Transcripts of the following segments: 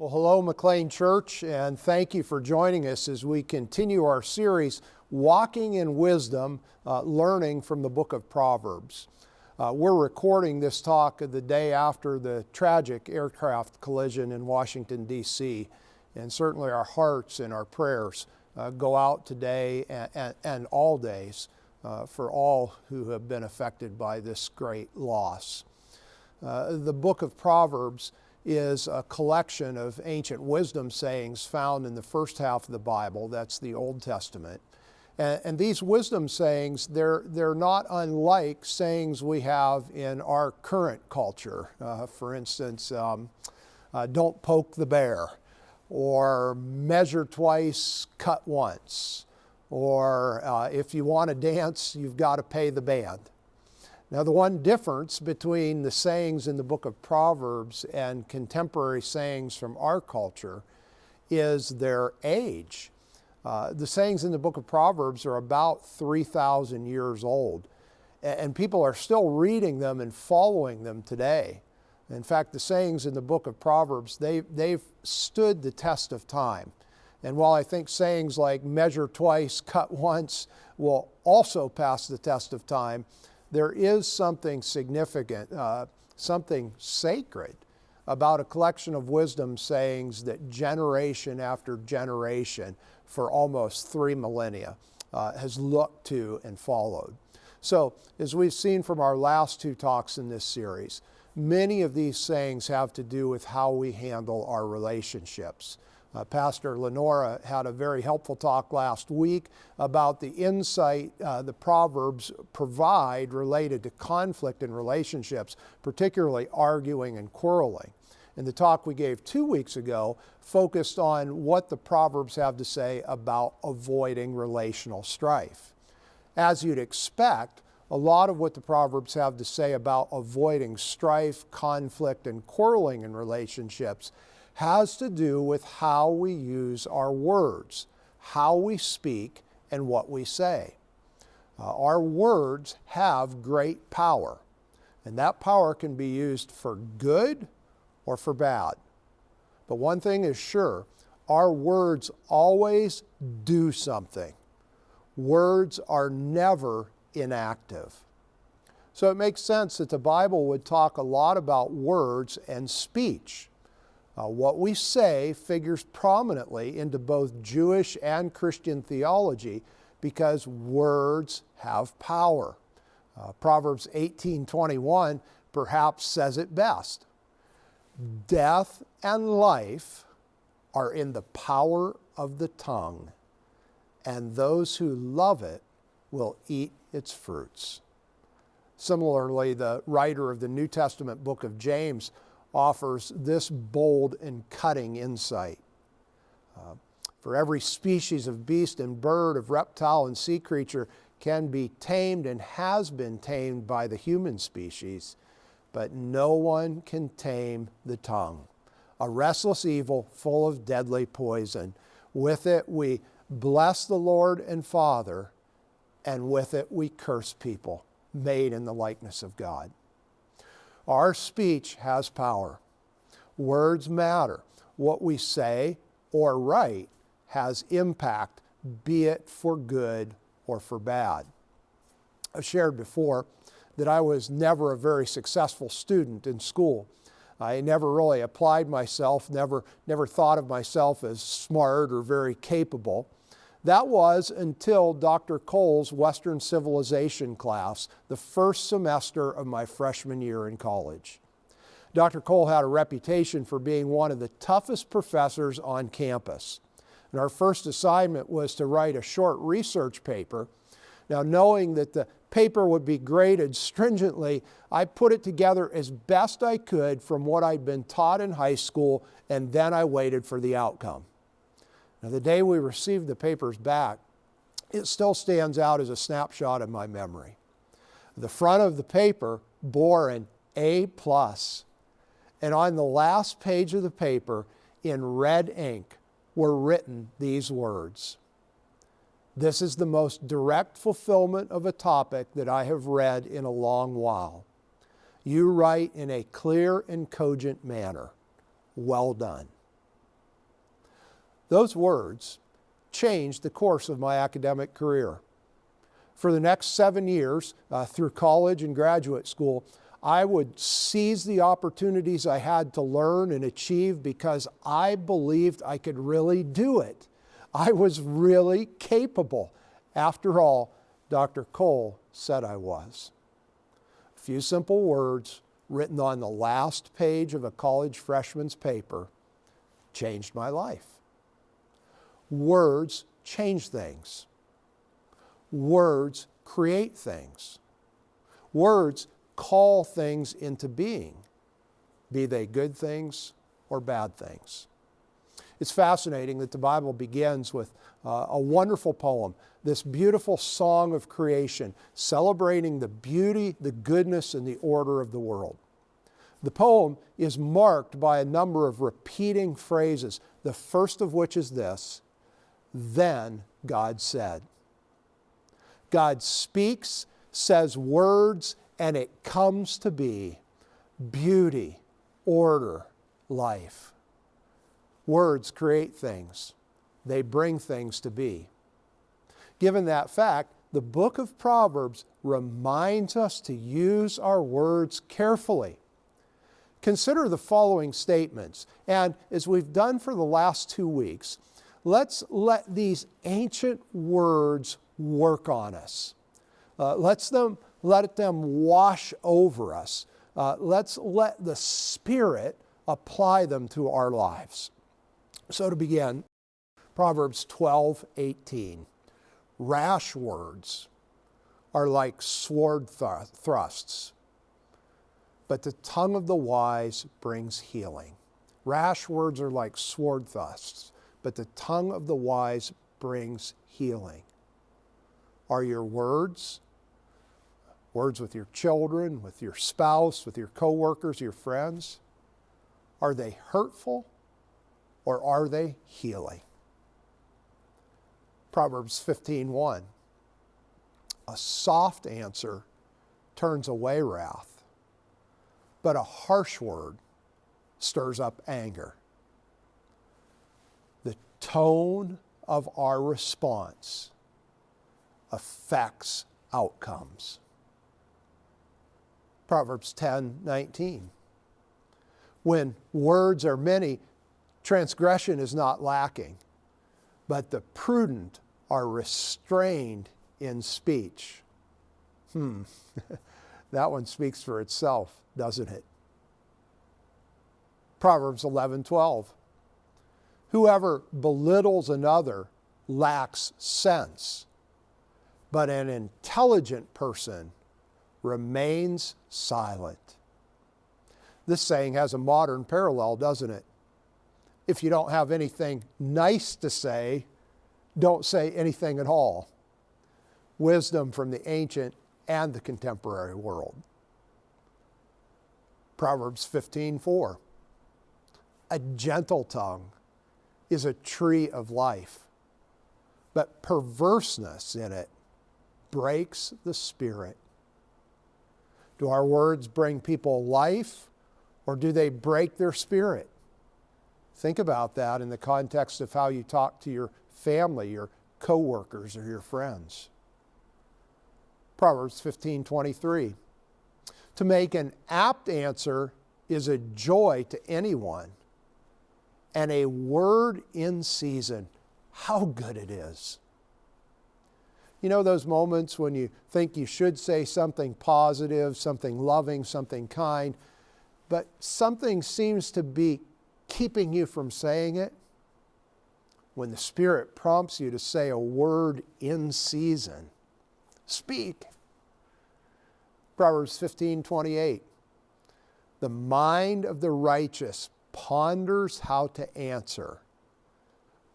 Well, hello, McLean Church, and thank you for joining us as we continue our series, Walking in Wisdom, learning from the book of Proverbs. We're recording this talk the day after the tragic aircraft collision in Washington, D.C., and certainly our hearts and our prayers go out today and all days for all who have been affected by this great loss. The book of Proverbs is a collection of ancient wisdom sayings found in the first half of the Bible. That's the Old Testament. And these wisdom sayings, they're not unlike sayings we have in our current culture. For instance, don't poke the bear, or measure twice, cut once, or if you want to dance, you've got to pay the band. Now, the one difference between the sayings in the book of Proverbs and contemporary sayings from our culture is their age. The sayings in the book of Proverbs are about 3,000 years old, and people are still reading them and following them today. In fact, the sayings in the book of Proverbs, they've stood the test of time. And while I think sayings like measure twice, cut once will also pass the test of time, there is something significant, something sacred about a collection of wisdom sayings that generation after generation for almost 3 millennia has looked to and followed. So, as we've seen from our last 2 talks in this series, many of these sayings have to do with how we handle our relationships. Pastor Lenora had a very helpful talk last week about the insight the Proverbs provide related to conflict in relationships, particularly arguing and quarreling. And the talk we gave 2 weeks ago focused on what the Proverbs have to say about avoiding relational strife. As you'd expect, a lot of what the Proverbs have to say about avoiding strife, conflict, and quarreling in relationships has to do with how we use our words, how we speak, and what we say. Our words have great power, and that power can be used for good or for bad. But one thing is sure, our words always do something. Words are never inactive. So it makes sense that the Bible would talk a lot about words and speech. What we say figures prominently into both Jewish and Christian theology because words have power. Proverbs 18:21 perhaps says it best. Death and life are in the power of the tongue, and those who love it will eat its fruits. Similarly, the writer of the New Testament book of James offers this bold and cutting insight. For every species of beast and bird, of reptile and sea creature can be tamed and has been tamed by the human species, but no one can tame the tongue. A restless evil full of deadly poison. With it we bless the Lord and Father, and with it we curse people made in the likeness of God. Our speech has power. Words matter. What we say or write has impact, be it for good or for bad. I've shared before that I was never a very successful student in school. I never really applied myself, never thought of myself as smart or very capable. That was until Dr. Cole's Western Civilization class, the first semester of my freshman year in college. Dr. Cole had a reputation for being one of the toughest professors on campus. And our first assignment was to write a short research paper. Now, knowing that the paper would be graded stringently, I put it together as best I could from what I'd been taught in high school, and then I waited for the outcome. Now, the day we received the papers back, it still stands out as a snapshot of my memory. The front of the paper bore an A+, and on the last page of the paper, in red ink, were written these words: "This is the most direct fulfillment of a topic that I have read in a long while. You write in a clear and cogent manner. Well done." Those words changed the course of my academic career. For the next 7 years, through college and graduate school, I would seize the opportunities I had to learn and achieve because I believed I could really do it. I was really capable. After all, Dr. Cole said I was. A few simple words written on the last page of a college freshman's paper changed my life. Words change things. Words create things. Words call things into being, be they good things or bad things. It's fascinating that the Bible begins with a wonderful poem, this beautiful song of creation, celebrating the beauty, the goodness, and the order of the world. The poem is marked by a number of repeating phrases, the first of which is this: then God said. God speaks, says words, and it comes to be. Beauty, order, life. Words create things. They bring things to be. Given that fact, the book of Proverbs reminds us to use our words carefully. Consider the following statements, and as we've done for the last 2 weeks, let's let these ancient words work on us. Let them wash over us. Let's let the Spirit apply them to our lives. So to begin, Proverbs 12:18. Rash words are like sword thrusts, but the tongue of the wise brings healing. Rash words are like sword thrusts, but the tongue of the wise brings healing. Are your words with your children, with your spouse, with your coworkers, your friends, are they hurtful or are they healing? Proverbs 15:1. A soft answer turns away wrath, but a harsh word stirs up anger. The tone of our response affects outcomes. Proverbs 10:19. When words are many, transgression is not lacking, but the prudent are restrained in speech. That one speaks for itself, doesn't it? Proverbs 11:12. Whoever belittles another lacks sense, but an intelligent person remains silent. This saying has a modern parallel, doesn't it? If you don't have anything nice to say, don't say anything at all. Wisdom from the ancient and the contemporary world. Proverbs 15:4. A gentle tongue is a tree of life, but perverseness in it breaks the spirit. Do our words bring people life, or do they break their spirit? Think about that in the context of how you talk to your family, your coworkers, or your friends. Proverbs 15:23. To make an apt answer is a joy to anyone, and a word in season, how good it is. You know those moments when you think you should say something positive, something loving, something kind, but something seems to be keeping you from saying it? When the Spirit prompts you to say a word in season, speak. Proverbs 15:28. The mind of the righteous ponders how to answer,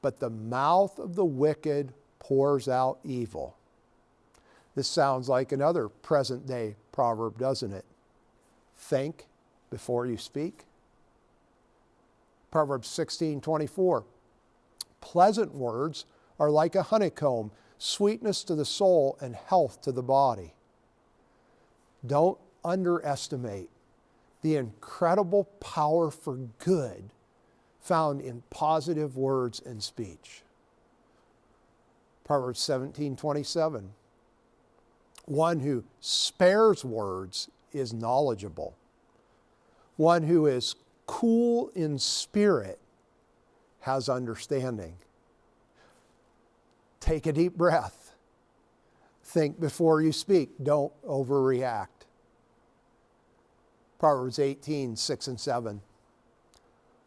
but the mouth of the wicked pours out evil. This sounds like another present-day proverb, doesn't it? Think before you speak. Proverbs 16:24. Pleasant words are like a honeycomb, sweetness to the soul and health to the body. Don't underestimate the incredible power for good found in positive words and speech. Proverbs 17:27. One who spares words is knowledgeable. One who is cool in spirit has understanding. Take a deep breath. Think before you speak. Don't overreact. Proverbs 18:6 and 7.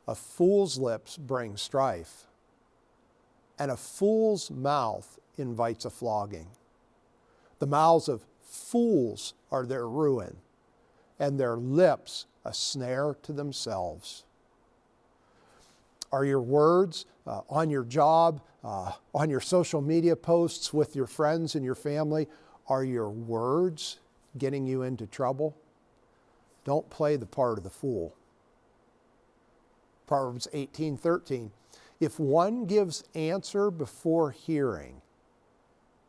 A fool's lips bring strife, and a fool's mouth invites a flogging. The mouths of fools are their ruin, and their lips a snare to themselves. Are your words on your job, on your social media posts with your friends and your family, are your words getting you into trouble? Don't play the part of the fool. Proverbs 18:13. If one gives answer before hearing,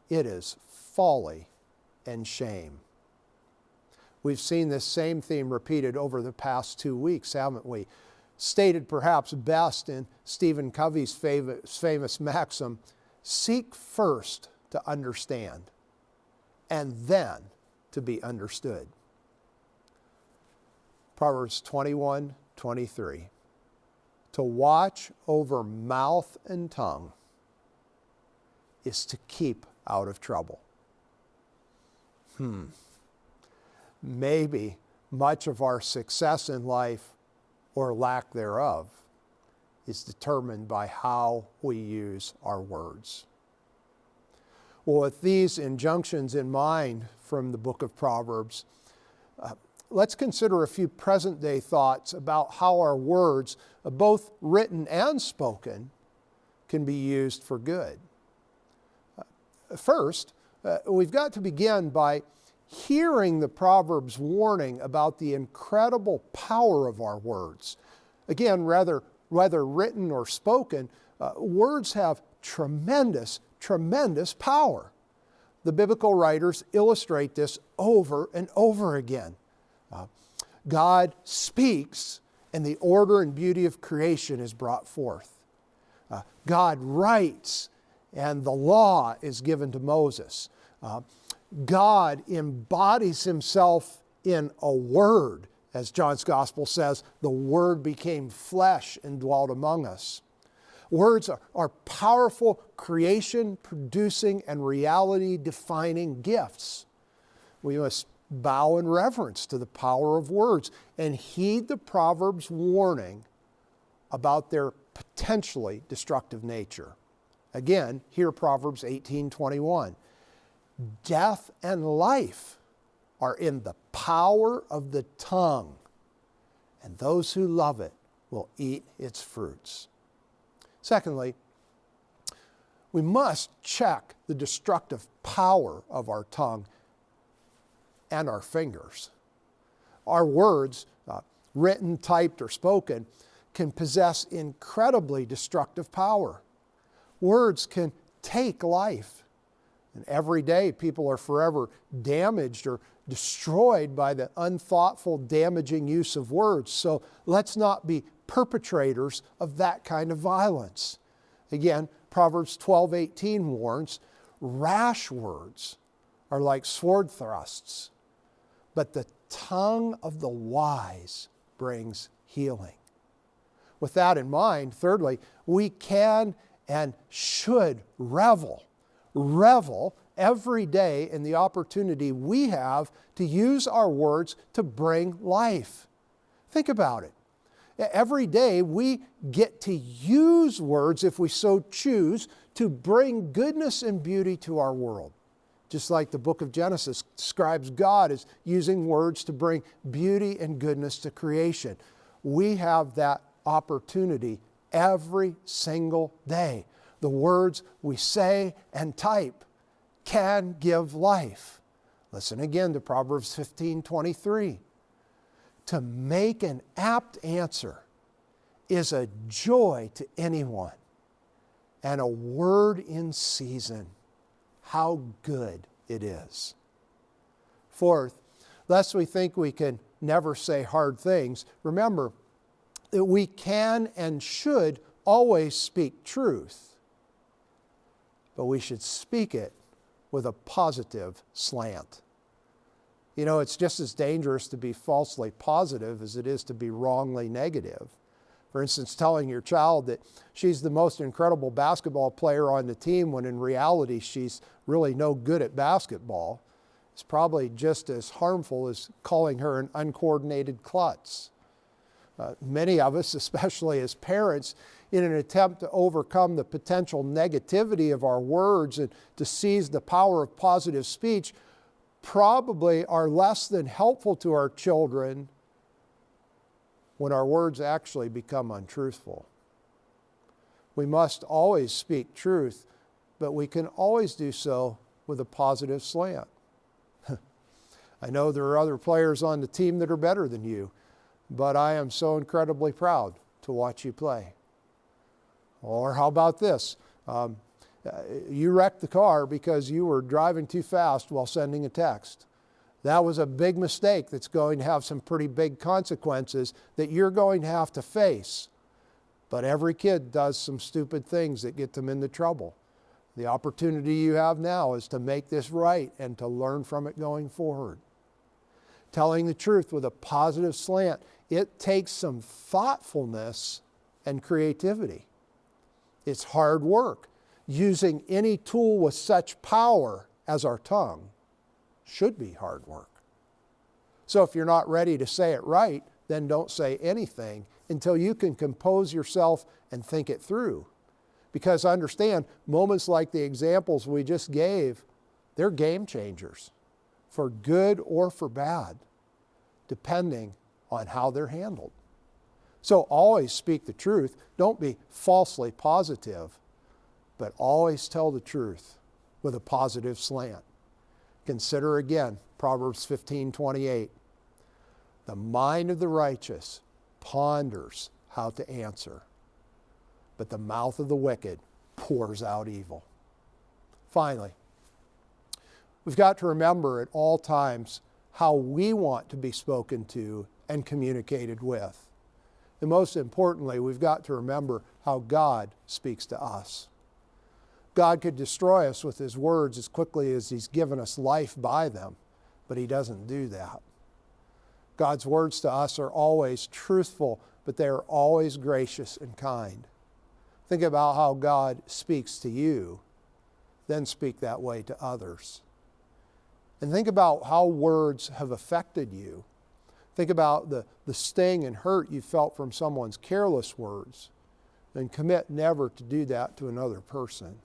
it is folly and shame. We've seen this same theme repeated over the past 2 weeks, haven't we? Stated perhaps best in Stephen Covey's famous maxim, seek first to understand, and then to be understood. Proverbs 21:23. To watch over mouth and tongue is to keep out of trouble. Maybe much of our success in life, or lack thereof, is determined by how we use our words. Well, with these injunctions in mind from the book of Proverbs, let's consider a few present-day thoughts about how our words, both written and spoken, can be used for good. First, we've got to begin by hearing the Proverbs' warning about the incredible power of our words. Again, whether written or spoken, words have tremendous power. The biblical writers illustrate this over and over again. God speaks, and the order and beauty of creation is brought forth. God writes, and the law is given to Moses. God embodies himself in a word. As John's Gospel says, the Word became flesh and dwelt among us. Words are powerful creation-producing and reality-defining gifts. We must bow in reverence to the power of words and heed the Proverbs' warning about their potentially destructive nature. Again, hear Proverbs 18:21. Death and life are in the power of the tongue, and those who love it will eat its fruits. Secondly, we must check the destructive power of our tongue and our fingers. Our words, written, typed, or spoken, can possess incredibly destructive power. Words can take life. And every day people are forever damaged or destroyed by the unthoughtful, damaging use of words. So let's not be perpetrators of that kind of violence. Again, Proverbs 12:18 warns, rash words are like sword thrusts, but the tongue of the wise brings healing. With that in mind, thirdly, we can and should revel every day in the opportunity we have to use our words to bring life. Think about it. Every day we get to use words, if we so choose, to bring goodness and beauty to our world. Just like the book of Genesis describes God as using words to bring beauty and goodness to creation. We have that opportunity every single day. The words we say and type can give life. Listen again to Proverbs 15:23. To make an apt answer is a joy to anyone, and a word in season, how good it is. Fourth, lest we think we can never say hard things, remember, that we can and should always speak truth, but we should speak it with a positive slant. You know, it's just as dangerous to be falsely positive as it is to be wrongly negative. For instance, telling your child that she's the most incredible basketball player on the team when in reality she's really no good at basketball is probably just as harmful as calling her an uncoordinated klutz. Many of us, especially as parents, in an attempt to overcome the potential negativity of our words and to seize the power of positive speech, probably are less than helpful to our children when our words actually become untruthful. We must always speak truth, but we can always do so with a positive slant. I know there are other players on the team that are better than you, but I am so incredibly proud to watch you play. Or how about this? You wrecked the car because you were driving too fast while sending a text. That was a big mistake that's going to have some pretty big consequences that you're going to have to face. But every kid does some stupid things that get them into trouble. The opportunity you have now is to make this right and to learn from it going forward. Telling the truth with a positive slant, it takes some thoughtfulness and creativity. It's hard work. Using any tool with such power as our tongue should be hard work. So if you're not ready to say it right, then don't say anything until you can compose yourself and think it through. Because understand, moments like the examples we just gave, they're game changers, for good or for bad, depending on how they're handled. So always speak the truth. Don't be falsely positive, but always tell the truth with a positive slant. Consider again Proverbs 15:28. The mind of the righteous ponders how to answer, but the mouth of the wicked pours out evil. Finally, we've got to remember at all times how we want to be spoken to and communicated with. And most importantly, we've got to remember how God speaks to us. God could destroy us with His words as quickly as He's given us life by them, but He doesn't do that. God's words to us are always truthful, but they are always gracious and kind. Think about how God speaks to you, then speak that way to others. And think about how words have affected you. Think about the sting and hurt you felt from someone's careless words, and commit never to do that to another person.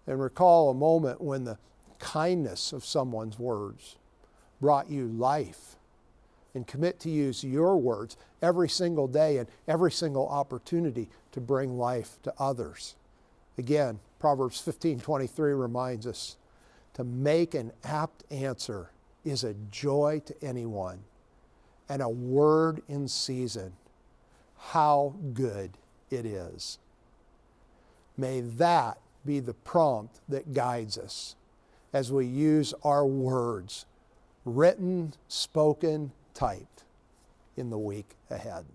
And recall a moment when the kindness of someone's words brought you life, and commit to use your words every single day and every single opportunity to bring life to others. Again, Proverbs 15:23 reminds us to make an apt answer is a joy to anyone, and a word in season, how good it is. May that be the prompt that guides us as we use our words, written, spoken, typed, in the week ahead.